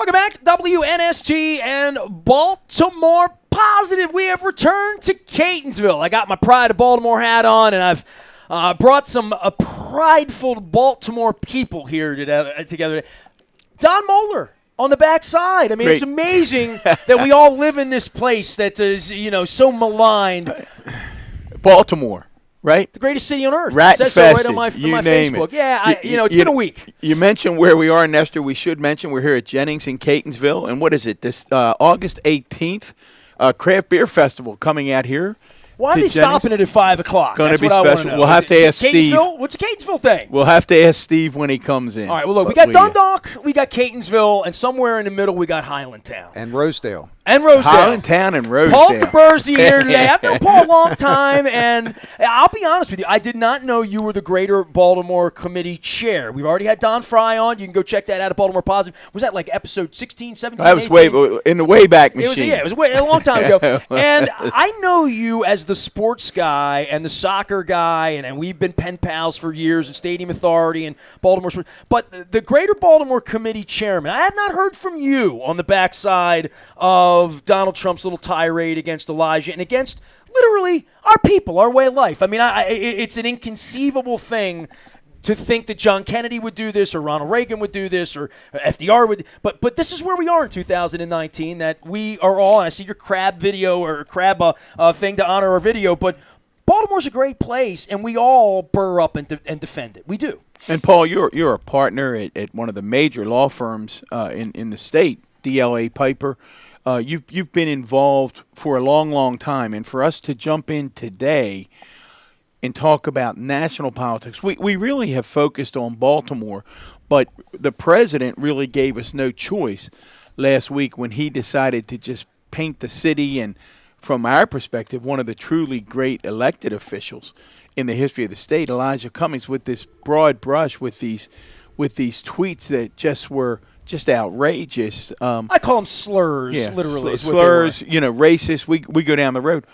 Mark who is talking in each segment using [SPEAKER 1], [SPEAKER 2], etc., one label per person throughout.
[SPEAKER 1] Welcome back, WNST and Baltimore Positive. We have returned to Catonsville. I got my Pride of Baltimore hat on, and I've brought some prideful Baltimore people here together. Don Moeller on the backside. I mean, It's amazing that we all live in this place that is, so maligned.
[SPEAKER 2] Baltimore. Right?
[SPEAKER 1] The greatest city on earth.
[SPEAKER 2] Rat
[SPEAKER 1] it says so right on my Facebook. Yeah, it's been a week.
[SPEAKER 2] You mentioned where we are, Nestor. We should mention we're here at Jennings in Catonsville. And what is it? This August 18th, Craft Beer Festival coming out here.
[SPEAKER 1] Why are they stopping it at 5 o'clock?
[SPEAKER 2] Going to be special. We'll have to ask Steve.
[SPEAKER 1] What's a Catonsville thing?
[SPEAKER 2] We'll have to ask Steve when he comes in.
[SPEAKER 1] All right, well, look, we got Dundalk, we got Catonsville, and somewhere in the middle we got Highlandtown.
[SPEAKER 3] And Rosedale.
[SPEAKER 2] Highlandtown and Rosedale.
[SPEAKER 1] Paul Tiburzi here today. I've known Paul a long time, and I'll be honest with you, I did not know you were the Greater Baltimore Committee Chair. We've already had Don Fry on. You can go check that out at Baltimore Positive. Was that like episode 16, 17,
[SPEAKER 2] That was
[SPEAKER 1] 18?
[SPEAKER 2] in the Wayback Machine.
[SPEAKER 1] It was a long time ago. And I know you as the sports guy and the soccer guy, and we've been pen pals for years, and Stadium Authority and Baltimore Sports. But the Greater Baltimore Committee Chairman, I have not heard from you on the backside of Donald Trump's little tirade against Elijah and against literally our people, our way of life. I mean, it's an inconceivable thing to think that John Kennedy would do this or Ronald Reagan would do this or FDR would. But this is where we are in 2019, that we are all, and I see your crab video or crab thing to honor our video, but Baltimore's a great place, and we all burr up and defend it. We do.
[SPEAKER 2] And, Paul, you're a partner at one of the major law firms in the state, DLA Piper. You've been involved for a long, long time, and for us to jump in today and talk about national politics, we really have focused on Baltimore, but the president really gave us no choice last week when he decided to just paint the city and, from our perspective, one of the truly great elected officials in the history of the state, Elijah Cummings, with this broad brush, with these tweets that just were just outrageous.
[SPEAKER 1] I call them slurs, literally.
[SPEAKER 2] Slurs, racist. We go down the road.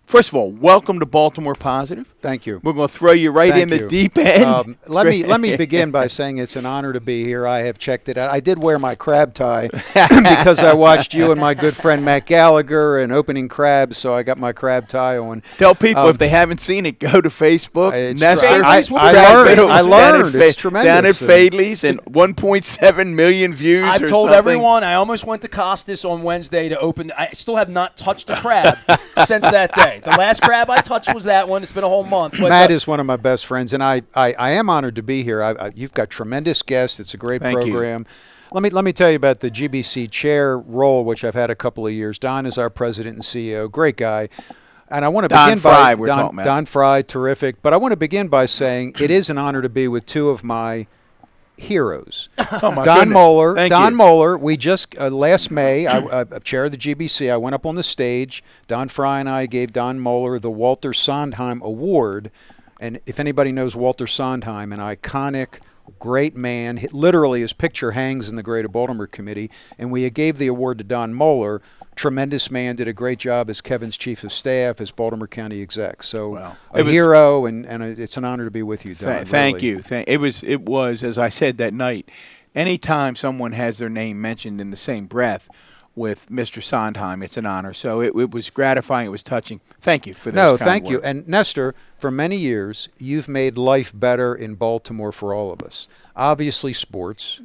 [SPEAKER 2] First of all, welcome to Baltimore Positive.
[SPEAKER 3] Thank you.
[SPEAKER 2] We're going to throw you right in the deep end.
[SPEAKER 3] Let me begin by saying it's an honor to be here. I have checked it out. I did wear my crab tie because I watched you and my good friend Matt Gallagher and opening crabs, so I got my crab tie on.
[SPEAKER 2] Tell people if they haven't seen it, go to Facebook.
[SPEAKER 3] I learned. It's tremendous.
[SPEAKER 2] Down at Fadley's and 1.7 million views.
[SPEAKER 1] I've told everyone. I almost went to Costas on Wednesday to open. I still have not touched a crab since that day. The last crab I touched was that one. It's been a whole month.
[SPEAKER 3] Matt is one of my best friends, and I am honored to be here. You've got tremendous guests. It's a great program. Let me tell you about the GBC chair role, which I've had a couple of years. Don is our president and CEO. Great guy. And I want to begin by Don Fry, terrific. But I want to begin by saying it is an honor to be with two of my heroes. Don Moeller, we just, last May, I chair of the GBC, I went up on the stage. Don Fry and I gave Don Moeller the Walter Sondheim Award. And if anybody knows Walter Sondheim, an iconic, great man, literally his picture hangs in the Greater Baltimore Committee. And we gave the award to Don Moeller. Tremendous man, did a great job as Kevin's chief of staff, as Baltimore County exec. So a hero, and it's an honor to be with you, Don.
[SPEAKER 2] Thank you. It was, as I said that night, anytime someone has their name mentioned in the same breath with Mr. Sondheim, it's an honor. So it was gratifying. It was touching. Thank you for that.
[SPEAKER 3] No, thank you. And Nestor, for many years, you've made life better in Baltimore for all of us. Obviously, sports.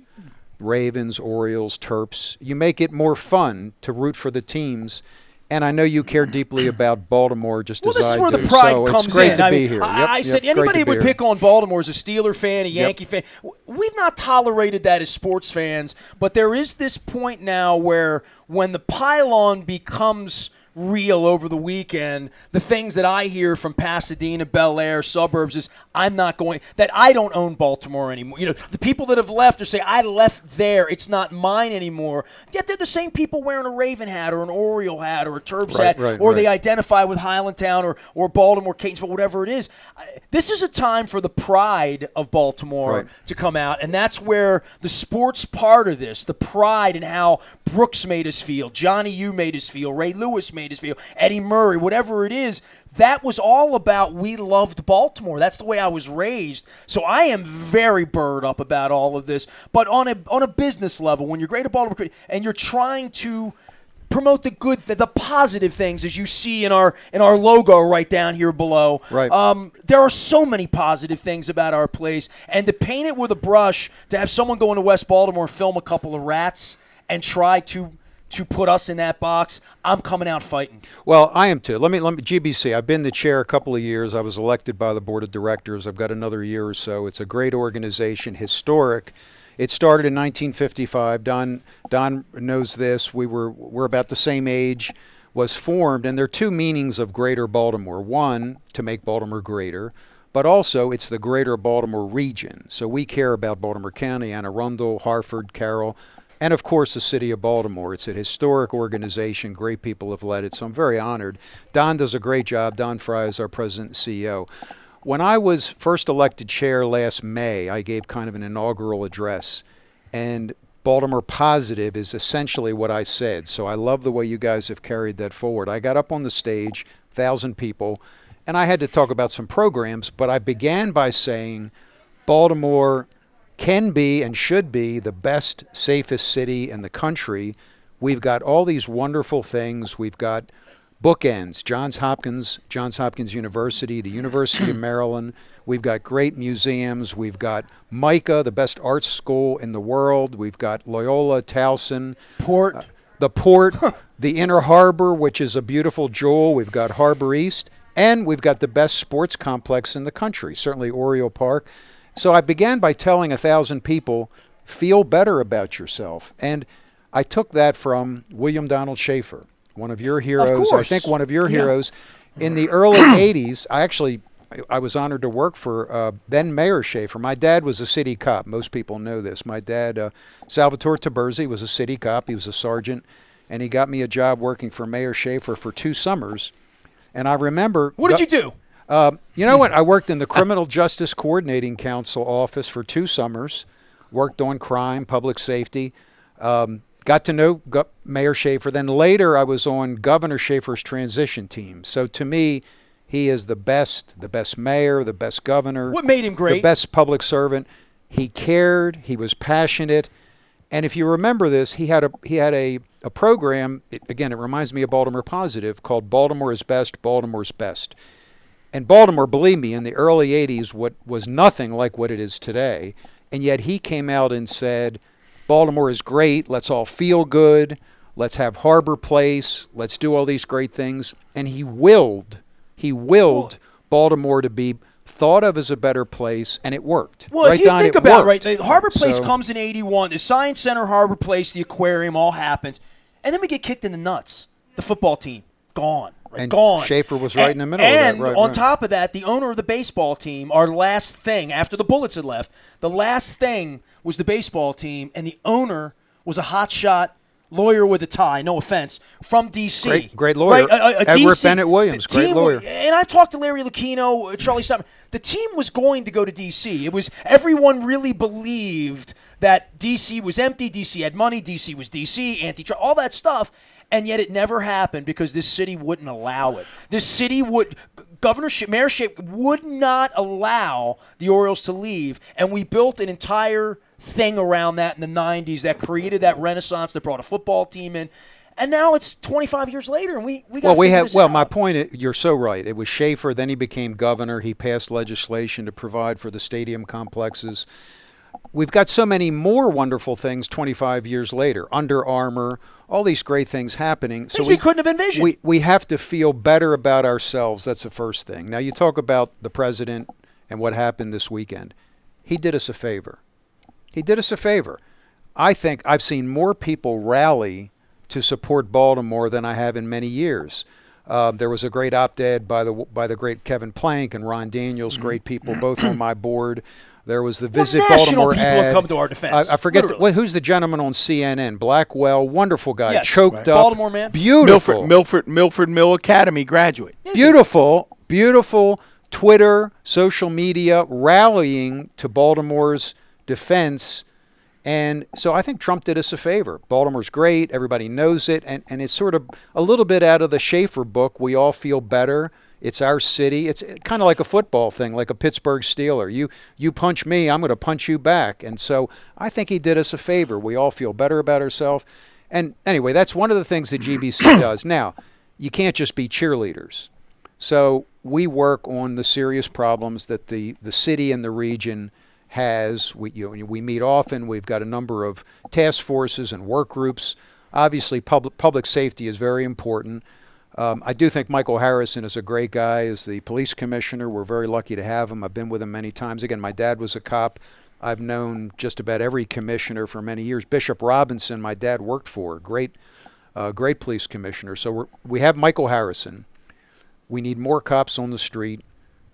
[SPEAKER 3] Ravens, Orioles, Terps. You make it more fun to root for the teams, and I know you care deeply about Baltimore just as I do.
[SPEAKER 1] Well, this is where the pride comes in.
[SPEAKER 3] It's great to be here.
[SPEAKER 1] I said anybody would pick on Baltimore as a Steeler fan, a Yankee fan. We've not tolerated that as sports fans, but there is this point now where when the pylon becomes real over the weekend, the things that I hear from Pasadena, Bel Air, suburbs is I don't own Baltimore anymore. The people that have left or say I left there, it's not mine anymore. Yet they're the same people wearing a Raven hat or an Oriole hat or a Terps hat, or they identify with Highlandtown or Baltimore, Catonsville, whatever it is. This is a time for the pride of Baltimore to come out, and that's where the sports part of this, the pride and how Brooks made us feel, Johnny U made us feel, Ray Lewis made made his video, Eddie Murray, whatever it is. That was all about we loved Baltimore. That's the way I was raised. So I am very burred up about all of this. But on a business level, when you're Greater Baltimore and you're trying to promote the good, the positive things, as you see in our logo right down here below.
[SPEAKER 3] Right.
[SPEAKER 1] There are so many positive things about our place, and to paint it with a brush, to have someone go into West Baltimore, film a couple of rats, and try to put us in that box, I'm coming out fighting.
[SPEAKER 3] Well, I am too. Let me GBC. I've been the chair a couple of years. I was elected by the board of directors. I've got another year or so. It's a great organization, historic. It started in 1955. Don knows this. We're about the same age. Was formed, and there are two meanings of Greater Baltimore. One, to make Baltimore greater, but also it's the Greater Baltimore region. So we care about Baltimore County, Anne Arundel, Hartford, Carroll, and of course the city of Baltimore. It's a historic organization. Great people have led it, so I'm very honored. Don does a great job. Don Fry is our president and CEO. When I was first elected chair last May, I gave kind of an inaugural address, and Baltimore Positive is essentially what I said. So I love the way you guys have carried that forward. I got up on the stage, 1,000 people, and I had to talk about some programs, but I began by saying Baltimore can be and should be the best, safest city in the country. We've got all these wonderful things. We've got bookends, Johns Hopkins University, the University of Maryland. We've got great museums. We've got MICA, the best arts school in the world. We've got Loyola, Towson.
[SPEAKER 1] Port.
[SPEAKER 3] The Port, the Inner Harbor, which is a beautiful jewel. We've got Harbor East. And we've got the best sports complex in the country, certainly Oriole Park. So I began by telling 1,000 people, feel better about yourself. And I took that from William Donald Schaefer, one of your heroes. I think one of your heroes. In the early 80s, I was honored to work for then Mayor Schaefer. My dad was a city cop. Most people know this. My dad, Salvatore Tiburzi, was a city cop. He was a sergeant, and he got me a job working for Mayor Schaefer for 2 summers. And I remember...
[SPEAKER 1] What did you do?
[SPEAKER 3] You know what? I worked in the Criminal Justice Coordinating Council office for 2 summers, worked on crime, public safety, got to know Mayor Schaefer. Then later I was on Governor Schaefer's transition team. So to me, he is the best mayor, the best governor.
[SPEAKER 1] What made him great?
[SPEAKER 3] The best public servant. He cared. He was passionate. And if you remember this, he had a program, it reminds me of Baltimore Positive, called Baltimore is Best, Baltimore's Best. And Baltimore, believe me, in the early 80s, what was nothing like what it is today. And yet he came out and said, Baltimore is great. Let's all feel good. Let's have Harbor Place. Let's do all these great things. And he willed Baltimore to be thought of as a better place, and it worked.
[SPEAKER 1] Well,
[SPEAKER 3] right,
[SPEAKER 1] if you
[SPEAKER 3] Don,
[SPEAKER 1] think about it, right, the Harbor Place
[SPEAKER 3] So-
[SPEAKER 1] comes in 81. The Science Center, Harbor Place, the aquarium, all happens. And then we get kicked in the nuts. The football team, gone. Right,
[SPEAKER 3] And
[SPEAKER 1] gone.
[SPEAKER 3] Schaefer was right in the middle
[SPEAKER 1] and
[SPEAKER 3] of that. Right,
[SPEAKER 1] on
[SPEAKER 3] right.
[SPEAKER 1] top of that, the owner of the baseball team, our last thing, after the Bullets had left, the last thing was the baseball team, and the owner was a hotshot lawyer with a tie, no offense, from D.C.
[SPEAKER 3] Great lawyer.
[SPEAKER 1] Right,
[SPEAKER 3] Edward
[SPEAKER 1] DC
[SPEAKER 3] Bennett Williams,
[SPEAKER 1] the
[SPEAKER 3] great
[SPEAKER 1] team,
[SPEAKER 3] lawyer.
[SPEAKER 1] And I've talked to Larry Lucchino, Charlie Stutman. The team was going to go to D.C. It was everyone really believed that D.C. was empty, D.C. had money, D.C. was D.C., anti-trust, all that stuff. And yet it never happened because this city wouldn't allow it. This city would, Mayor Schaefer would not allow the Orioles to leave. And we built an entire thing around that in the 90s that created that renaissance that brought a football team in. And now it's 25 years later, and we got to figure this out.
[SPEAKER 3] My point, you're so right. It was Schaefer, then he became governor. He passed legislation to provide for the stadium complexes. We've got so many more wonderful things 25 years later. Under Armour, all these great things happening.
[SPEAKER 1] Things we couldn't have envisioned.
[SPEAKER 3] We have to feel better about ourselves. That's the first thing. Now, you talk about the president and what happened this weekend. He did us a favor. I think I've seen more people rally to support Baltimore than I have in many years. There was a great op-ed by the great Kevin Plank and Ron Daniels, great people, both on my board. There was the Visit
[SPEAKER 1] national
[SPEAKER 3] Baltimore
[SPEAKER 1] people
[SPEAKER 3] ad.
[SPEAKER 1] have come to our defense.
[SPEAKER 3] I forget who's the gentleman on CNN. Blackwell, wonderful guy,
[SPEAKER 1] Yes,
[SPEAKER 3] choked
[SPEAKER 1] right.
[SPEAKER 3] up,
[SPEAKER 1] Baltimore man.
[SPEAKER 3] beautiful,
[SPEAKER 2] Milford Mill Academy graduate.
[SPEAKER 3] beautiful. Twitter, social media, rallying to Baltimore's defense. And so I think Trump did us a favor. Baltimore's great. Everybody knows it. And it's sort of a little bit out of the Schaefer book. We all feel better. It's our city. It's kind of like a football thing, like a Pittsburgh Steeler. You punch me, I'm going to punch you back. And so I think he did us a favor. We all feel better about ourselves. And anyway, that's one of the things that GBC does. Now, you can't just be cheerleaders. So we work on the serious problems that the city and the region has. We meet often. We've got a number of task forces and work groups. Obviously, public safety is very important. I do think Michael Harrison is a great guy as the police commissioner. We're very lucky to have him. I've been with him many times. Again, my dad was a cop. I've known just about every commissioner for many years. Bishop Robinson, my dad worked for, great police commissioner. So we have Michael Harrison. We need more cops on the street.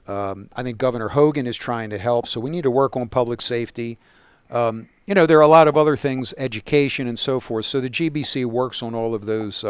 [SPEAKER 3] I think Governor Hogan is trying to help, so we need to work on public safety. There are a lot of other things, education and so forth. So the GBC works on all of those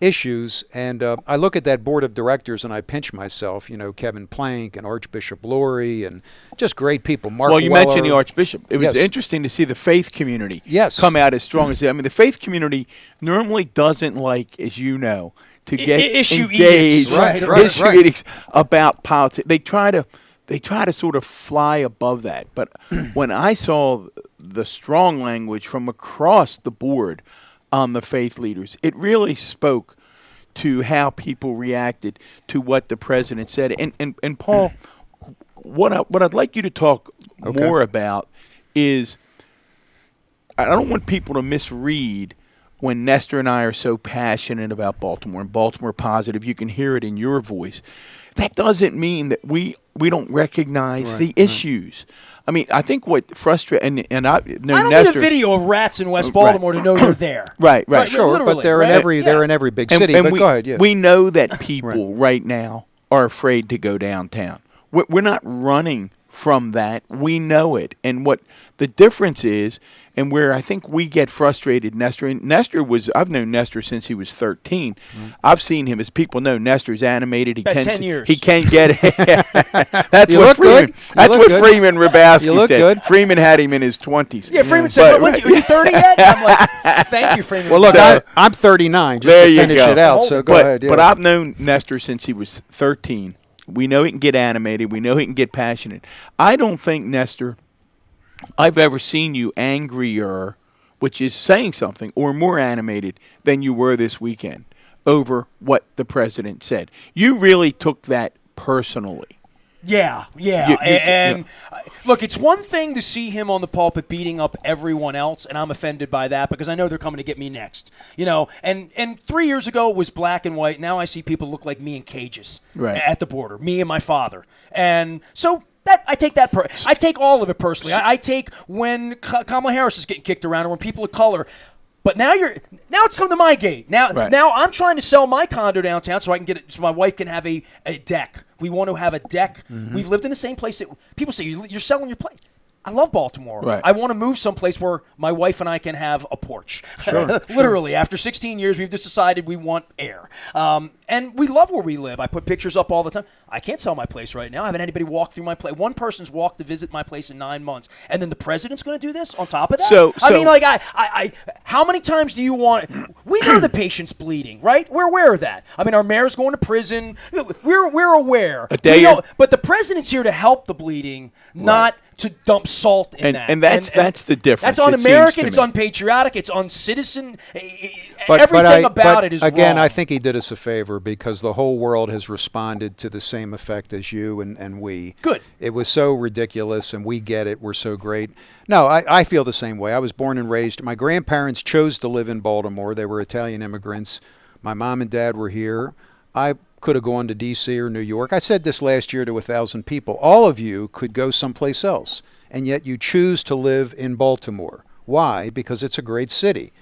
[SPEAKER 3] issues. And I look at that board of directors and I pinch myself, Kevin Plank and Archbishop Laurie and just great people. Mark
[SPEAKER 2] Well, you
[SPEAKER 3] Weller.
[SPEAKER 2] mentioned the Archbishop. It was
[SPEAKER 3] Yes.
[SPEAKER 2] interesting to see the faith community
[SPEAKER 3] Yes.
[SPEAKER 2] come out as strong as they. I mean, the faith community normally doesn't like, as you know, to get
[SPEAKER 1] issue
[SPEAKER 2] engaged,
[SPEAKER 1] edicts, right,
[SPEAKER 2] issue edicts about politics. They try to sort of fly above that. But when I saw the strong language from across the board on the faith leaders, it really spoke to how people reacted to what the president said. And Paul, what I'd like you to talk more about is, I don't want people to misread when Nestor and I are so passionate about Baltimore and Baltimore positive. You can hear it in your voice. That doesn't mean that we don't recognize the issues. I mean, I think what frustrates, and I know
[SPEAKER 1] I don't
[SPEAKER 2] Nestor,
[SPEAKER 1] need a video of rats in West Baltimore to know you're there.
[SPEAKER 2] Right.
[SPEAKER 3] Sure,
[SPEAKER 1] literally,
[SPEAKER 3] but they're in every big city.
[SPEAKER 2] And
[SPEAKER 3] but
[SPEAKER 2] we,
[SPEAKER 3] go ahead. Yeah.
[SPEAKER 2] We know that people right now are afraid to go downtown. We're not running from that. We know it. And what the difference is, and where I think we get frustrated, I've known Nestor since he was 13. I've seen him, as people know, Nestor's animated.
[SPEAKER 1] About 10 years.
[SPEAKER 2] He can get it. That's
[SPEAKER 3] You
[SPEAKER 2] what
[SPEAKER 3] look
[SPEAKER 2] Freeman.
[SPEAKER 3] good. You
[SPEAKER 2] That's
[SPEAKER 3] look
[SPEAKER 2] what
[SPEAKER 3] good.
[SPEAKER 2] Freeman Rabowski
[SPEAKER 3] You look
[SPEAKER 2] said.
[SPEAKER 3] good.
[SPEAKER 2] Freeman had him in his 20s.
[SPEAKER 1] Yeah, Freeman said, "Are you 30 yet?" I'm like, "Thank you, Freeman."
[SPEAKER 3] Well, look,
[SPEAKER 2] So-
[SPEAKER 3] I'm 39. Just
[SPEAKER 2] There
[SPEAKER 3] to
[SPEAKER 2] you
[SPEAKER 3] finish
[SPEAKER 2] go.
[SPEAKER 3] it out. So go ahead. Yeah.
[SPEAKER 2] But I've known Nestor since he was 13. We know he can get animated. We know he can get passionate. I don't think, Nestor, I've ever seen you angrier, which is saying something, or more animated than you were this weekend over what the president said. You really took that personally.
[SPEAKER 1] Yeah. Look, it's one thing to see him on the pulpit beating up everyone else, and I'm offended by that because I know they're coming to get me next. And 3 years ago it was black and white. Now I see people look like me in cages at the border, me and my father. And so I take that. I take all of it personally. I take when Kamala Harris is getting kicked around, or when people of color. But now it's come to my gate. Now I'm trying to sell my condo downtown so I can get it, so my wife can have a deck. We want to have a deck. Mm-hmm. We've lived in the same place. People say you're selling your place. I love Baltimore.
[SPEAKER 2] Right.
[SPEAKER 1] I want to move someplace where my wife and I can have a porch.
[SPEAKER 3] Sure.
[SPEAKER 1] Literally, after 16 years, we've just decided we want air. And we love where we live. I put pictures up all the time. I can't sell my place right now. I haven't had anybody walk through my place. One person's walked to visit my place in 9 months. And then the president's going to do this on top of that? I mean, like, how many times do you want – we know the patient's bleeding, right? We're aware of that. I mean, our mayor's going to prison. We're aware. But the president's here to help the bleeding, not to dump salt in that.
[SPEAKER 2] And that's the difference.
[SPEAKER 1] That's un-American. It's unpatriotic. It's uncitizen.
[SPEAKER 3] But
[SPEAKER 1] Everything about it is
[SPEAKER 3] again,
[SPEAKER 1] wrong.
[SPEAKER 3] I think he did us a favor because the whole world has responded to the same effect as you and we.
[SPEAKER 1] Good.
[SPEAKER 3] It was so ridiculous, and we get it. We're so great. No, I feel the same way. I was born and raised. My grandparents chose to live in Baltimore. They were Italian immigrants. My mom and dad were here. I could have gone to D.C. or New York. I said this last year to 1,000 people. All of you could go someplace else, and yet you choose to live in Baltimore. Why? Because it's a great city.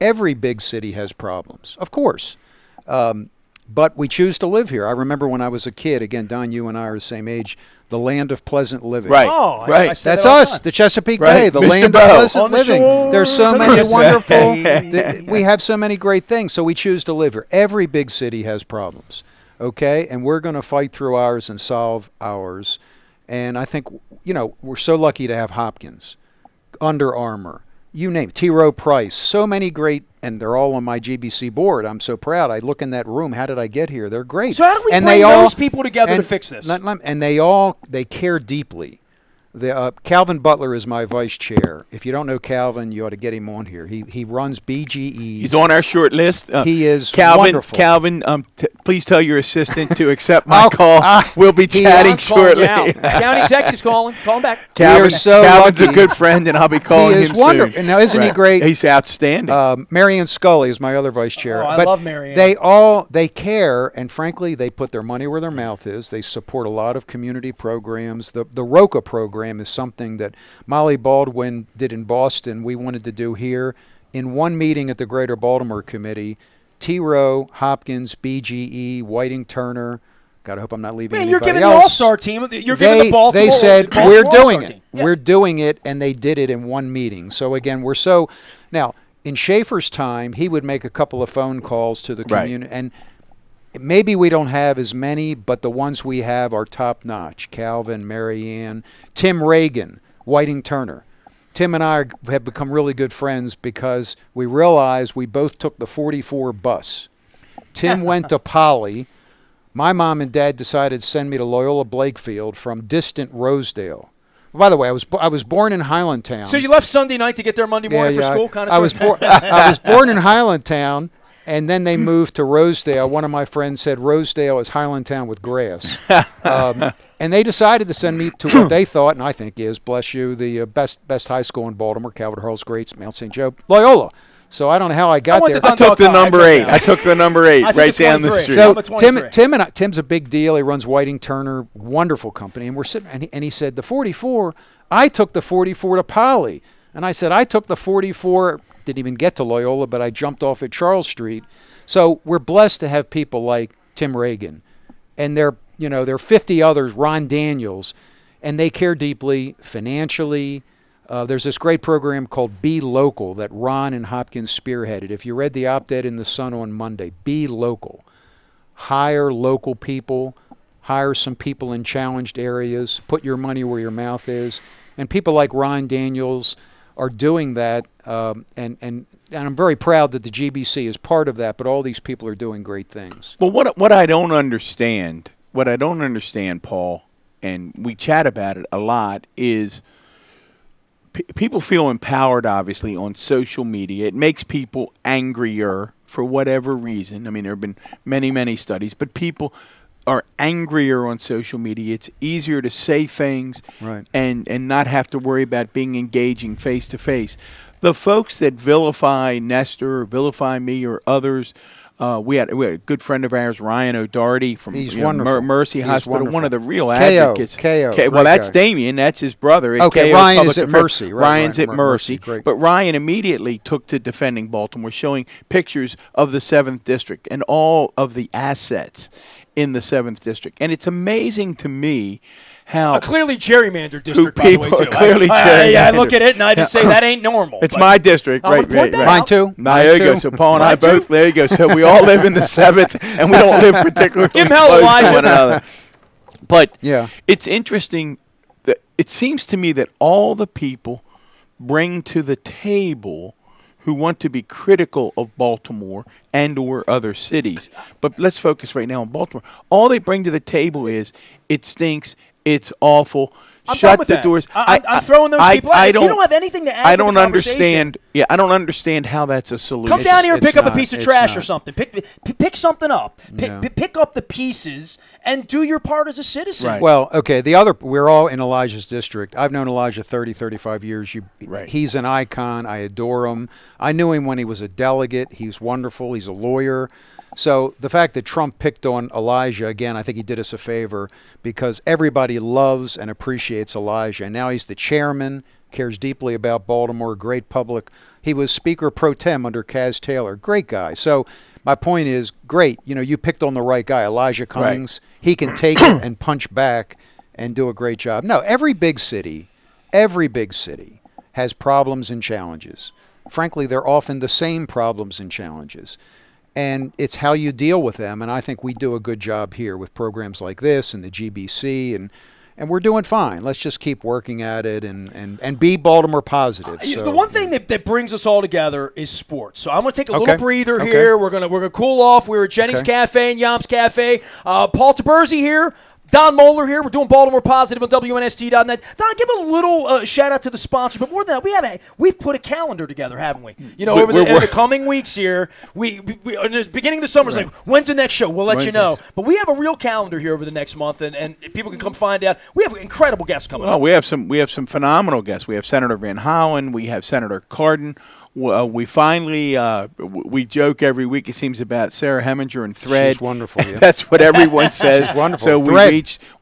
[SPEAKER 3] Every big city has problems, of course. But we choose to live here. I remember when I was a kid, again, Don, you and I are the same age, the land of pleasant living.
[SPEAKER 2] Right.
[SPEAKER 1] Oh,
[SPEAKER 2] right.
[SPEAKER 1] I say
[SPEAKER 3] That's
[SPEAKER 1] that all the
[SPEAKER 3] us,
[SPEAKER 1] time.
[SPEAKER 3] the Chesapeake
[SPEAKER 2] Right.
[SPEAKER 3] Bay, the
[SPEAKER 2] Mr.
[SPEAKER 3] land
[SPEAKER 2] Bo.
[SPEAKER 3] of pleasant
[SPEAKER 1] On the
[SPEAKER 3] living.
[SPEAKER 1] shore.
[SPEAKER 3] There's so
[SPEAKER 1] Come
[SPEAKER 3] many
[SPEAKER 1] on.
[SPEAKER 3] wonderful, we have so many great things, so we choose to live here. Every big city has problems, okay? And we're going to fight through ours and solve ours. And I think, we're so lucky to have Hopkins, Under Armour, you name it, T. Rowe Price, so many great, and they're all on my GBC board. I'm so proud. I look in that room. How did I get here? They're great.
[SPEAKER 1] So how do we
[SPEAKER 3] and
[SPEAKER 1] bring those people together to fix this?
[SPEAKER 3] And they care deeply. Calvin Butler is my vice chair. If you don't know Calvin, you ought to get him on here. He runs BGE.
[SPEAKER 2] He's on our short list.
[SPEAKER 3] He is
[SPEAKER 2] wonderful. Calvin, please tell your assistant to accept my call. We'll be chatting shortly.
[SPEAKER 1] County executive's calling. Call him back.
[SPEAKER 2] Calvin's a good friend, and I'll be calling him soon.
[SPEAKER 3] He is wonderful. And now, isn't he great?
[SPEAKER 2] He's outstanding.
[SPEAKER 3] Marianne Scully is my other vice chair.
[SPEAKER 1] Oh, I love Marianne.
[SPEAKER 3] They care, and frankly, they put their money where their mouth is. They support a lot of community programs. The ROCA program is something that Molly Baldwin did in Boston. We wanted to do here. In one meeting at the Greater Baltimore Committee, T. Rowe, Hopkins, BGE, Whiting Turner. God, I hope I'm not leaving anybody
[SPEAKER 1] you're giving
[SPEAKER 3] else.
[SPEAKER 1] the All-Star team. You're giving the Baltimore.
[SPEAKER 3] They said,
[SPEAKER 1] Baltimore
[SPEAKER 3] we're doing
[SPEAKER 1] All-Star
[SPEAKER 3] it.
[SPEAKER 1] team. Yeah.
[SPEAKER 3] We're doing it, and they did it in one meeting. So, again, now, in Schaefer's time, he would make a couple of phone calls to the community. And maybe we don't have as many, but the ones we have are top-notch. Calvin, Marianne, Tim Reagan, Whiting Turner. Tim and I have become really good friends because we realized we both took the 44 bus. Tim went to Poly. My mom and dad decided to send me to Loyola Blakefield from distant Rosedale. By the way, I was born in Highlandtown.
[SPEAKER 1] So you left Sunday night to get there Monday morning for school? Kind of.
[SPEAKER 3] I was born in Highlandtown, and then they moved to Rosedale. One of my friends said Rosedale is Highlandtown with grass. And they decided to send me to what they thought, and I think is, bless you, the best high school in Baltimore, Calvert Hurl's Greats, Mount St. Joe, Loyola. So I don't know how I got there.
[SPEAKER 2] I took the number 8. I took the number 8 right down the street.
[SPEAKER 3] So Tim's a big deal. He runs Whiting Turner, wonderful company. And we're sitting, and he said, the 44, I took the 44 to Poly. And I said, I took the 44, didn't even get to Loyola, but I jumped off at Charles Street. So we're blessed to have people like Tim Reagan. And there are 50 others, Ron Daniels, and they care deeply financially. There's this great program called Be Local that Ron and Hopkins spearheaded. If you read the op-ed in the Sun on Monday, Be Local. Hire local people, hire some people in challenged areas, put your money where your mouth is. And people like Ron Daniels are doing that, and I'm very proud that the GBC is part of that, but all these people are doing great things.
[SPEAKER 2] Well, what I don't understand, Paul, and we chat about it a lot, is people feel empowered, obviously, on social media. It makes people angrier for whatever reason. I mean, there have been many, many studies, but people are angrier on social media. It's easier to say things and not have to worry about being engaging face-to-face. The folks that vilify Nestor or vilify me or others, we had a good friend of ours, Ryan O'Doherty from Mercy Hospital,
[SPEAKER 3] wonderful.
[SPEAKER 2] One of the real advocates. Well, that's Damien. That's his brother.
[SPEAKER 3] Okay, Ryan is at Mercy.
[SPEAKER 2] Ryan's at Mercy.
[SPEAKER 3] Great.
[SPEAKER 2] But Ryan immediately took to defending Baltimore, showing pictures of the 7th District and all of the assets in the 7th District. And it's amazing to me how
[SPEAKER 1] a clearly gerrymandered district, by the way, too.
[SPEAKER 2] Clearly gerrymandered.
[SPEAKER 1] I look at it and I just say that ain't normal.
[SPEAKER 2] It's my district, right?
[SPEAKER 3] Mine too.
[SPEAKER 2] There you go. So Paul and I both. There you go. So we all live in the 7th, and we don't live particularly
[SPEAKER 1] Give him hell,
[SPEAKER 2] close
[SPEAKER 1] Elijah.
[SPEAKER 2] to one another. But it's interesting that it seems to me that all the people bring to the table who want to be critical of Baltimore and or other cities. But let's focus right now on Baltimore. All they bring to the table is it stinks, it's awful.
[SPEAKER 1] I'm
[SPEAKER 2] Shut
[SPEAKER 1] done with
[SPEAKER 2] the
[SPEAKER 1] that.
[SPEAKER 2] doors.
[SPEAKER 1] I'm throwing those people out. If you don't have anything to add
[SPEAKER 2] I
[SPEAKER 1] to the
[SPEAKER 2] don't
[SPEAKER 1] conversation,
[SPEAKER 2] understand. Yeah, I don't understand how that's a solution.
[SPEAKER 1] come down here and pick up a piece of trash
[SPEAKER 3] not.
[SPEAKER 1] or something. Pick something up. Pick up the pieces and do your part as a citizen.
[SPEAKER 2] Right.
[SPEAKER 3] Well, okay, we're all in Elijah's district. I've known Elijah 35 years. He's an icon. I adore him. I knew him when he was a delegate. He's wonderful. He's a lawyer. So the fact that Trump picked on Elijah, again, I think he did us a favor because everybody loves and appreciates Elijah. And now he's the chairman, cares deeply about Baltimore, great public. He was Speaker pro tem under Kaz Taylor. Great guy. So my point is, great. You picked on the right guy, Elijah Cummings. Right. He can take it and punch back and do a great job. No, every big city has problems and challenges. Frankly, they're often the same problems and challenges. And it's how you deal with them. And I think we do a good job here with programs like this and the GBC. and we're doing fine. Let's just keep working at it and be Baltimore positive.
[SPEAKER 1] The one thing that brings us all together is sports. So I'm going to take a little breather here. We're gonna cool off. We're at Jennings Cafe and Yom's Cafe. Paul Tiburzi here. Don Moeller here. We're doing Baltimore Positive on WNST.net. Don, give a little shout out to the sponsor, but more than that, we've put a calendar together, haven't we? You know, over the coming weeks here, we in the beginning of the summer, it's like, when's the next show? We'll let you know. But we have a real calendar here over the next month, and people can come find out. We have incredible guests coming up.
[SPEAKER 2] We have some phenomenal guests. We have Senator Van Hollen. We have Senator Cardin. We finally we joke every week. It seems about Sarah Heminger and Thread.
[SPEAKER 3] She's wonderful. Yeah.
[SPEAKER 2] That's what everyone says.
[SPEAKER 3] She's wonderful.
[SPEAKER 2] So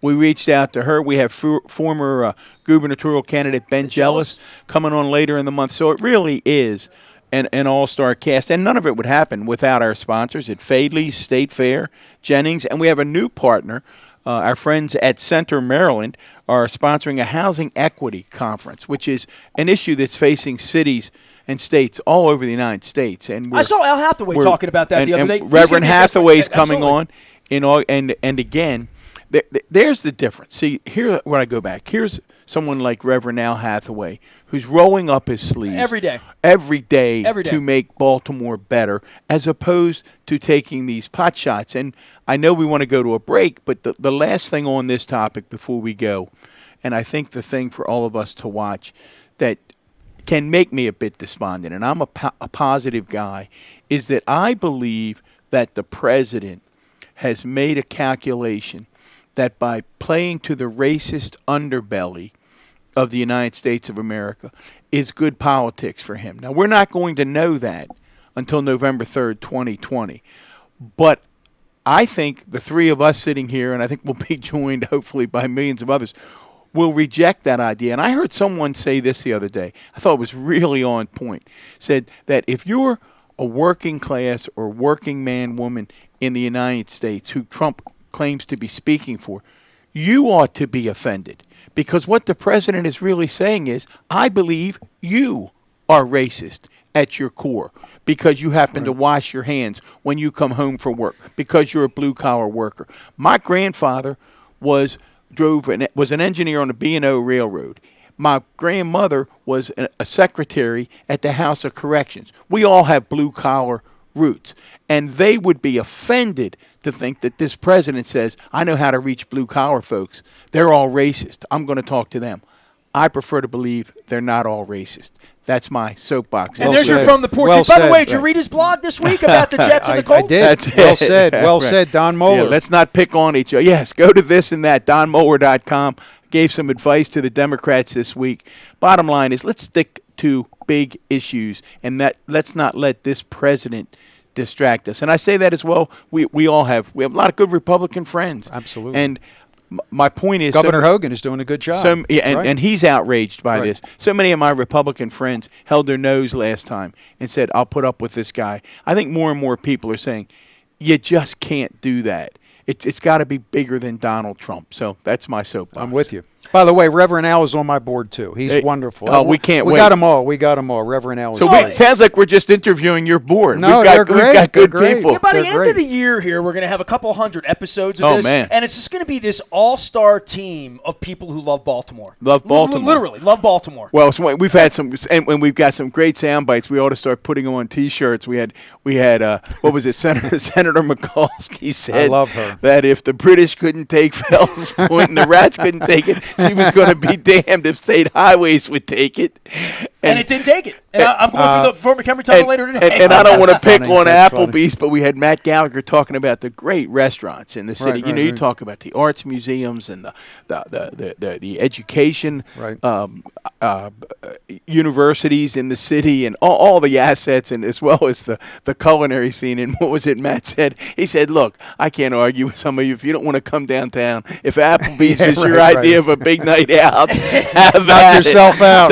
[SPEAKER 2] we reached out to her. We have former gubernatorial candidate Ben Jealous coming on later in the month. So it really is an all-star cast, and none of it would happen without our sponsors at Fadley's, State Fair, Jennings, and we have a new partner. Our friends at Center Maryland are sponsoring a housing equity conference, which is an issue that's facing cities and states all over the United States. And
[SPEAKER 1] I saw Al Hathaway talking about that the other day.
[SPEAKER 2] Reverend Hathaway's coming on, and again, there's the difference. See, here when I go back, here's someone like Reverend Al Hathaway who's rolling up his sleeves every day to make Baltimore better, as opposed to taking these pot shots. And I know we want to go to a break, but the last thing on this topic before we go, and I think the thing for all of us to watch that can make me a bit despondent, and I'm a positive guy, is that I believe that the president has made a calculation that by playing to the racist underbelly of the United States of America is good politics for him. Now, we're not going to know that until November 3rd, 2020. But I think the three of us sitting here, and I think we'll be joined hopefully by millions of others, will reject that idea. And I heard someone say this the other day. I thought it was really on point. Said that if you're a working class or working man, woman in the United States who Trump claims to be speaking for, you ought to be offended. Because what the president is really saying is, I believe you are racist at your core because you happen to wash your hands when you come home from work, because you're a blue-collar worker. My grandfather was an engineer on the B&O Railroad. My grandmother was a secretary at the House of Corrections. We all have blue-collar roots, and they would be offended to think that this president says, I know how to reach blue-collar folks. They're all racist. I'm going to talk to them. I prefer to believe they're not all racist. That's my soapbox.
[SPEAKER 1] And there's your From the Porch. By the way, did you read his blog this week about the Jets and the Colts?
[SPEAKER 3] I did. Well said. Well said, Don Moeller.
[SPEAKER 2] Yeah, let's not pick on each other. Yes, go to this and that, donmoeller.com. Gave some advice to the Democrats this week. Bottom line is, let's stick to big issues, and let's not let this president distract us. And I say that as well. We have a lot of good Republican friends.
[SPEAKER 3] Absolutely.
[SPEAKER 2] And my point is,
[SPEAKER 3] Governor Hogan is doing a good job.
[SPEAKER 2] And he's outraged by this. So many of my Republican friends held their nose last time and said, I'll put up with this guy. I think more and more people are saying, you just can't do that. It's got to be bigger than Donald Trump. So that's my soapbox.
[SPEAKER 3] I'm with you. By the way, Reverend Al is on my board, too. He's wonderful.
[SPEAKER 2] Oh, we can't wait.
[SPEAKER 3] We got them all. Reverend Al is
[SPEAKER 2] it sounds like we're just interviewing your board.
[SPEAKER 3] No,
[SPEAKER 2] they're
[SPEAKER 3] great.
[SPEAKER 2] We've got good people.
[SPEAKER 1] Yeah, by the end of the year here, we're going to have a couple hundred episodes of this.
[SPEAKER 2] Man.
[SPEAKER 1] And it's just going to be this all-star team of people who love Baltimore.
[SPEAKER 2] Love Baltimore.
[SPEAKER 1] Literally, love Baltimore.
[SPEAKER 2] Well, so we've had some, and when we've got some great sound bites, we ought to start putting them on T-shirts. We had what was it? Senator Mikulski said,
[SPEAKER 3] I love her,
[SPEAKER 2] that if the British couldn't take Fells Point and the Rats couldn't take it, she was going to be damned if state highways would take it.
[SPEAKER 1] And it didn't take it. And I'm going through the Fort McHenry Tunnel later today.
[SPEAKER 2] And I don't want to pick on Applebee's, but we had Matt Gallagher talking about the great restaurants in the city. You talk about the arts museums and the education universities in the city and all the assets, and as well as the culinary scene. And what was it Matt said? He said, look, I can't argue with some of you if you don't want to come downtown. If Applebee's is your idea of a big night out,
[SPEAKER 3] knock yourself out.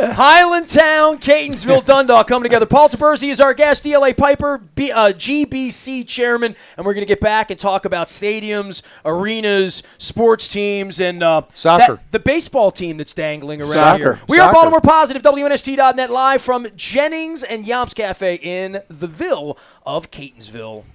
[SPEAKER 1] Highlandtown, Catonsville, Dundalk coming together. Paul Tiburzi is our guest, DLA Piper, GBC chairman, and we're going to get back and talk about stadiums, arenas, sports teams, and
[SPEAKER 3] soccer.
[SPEAKER 1] The baseball team that's dangling around here. We are Baltimore Positive, WNST.net, live from Jennings and Yom's Cafe in the Ville of Catonsville.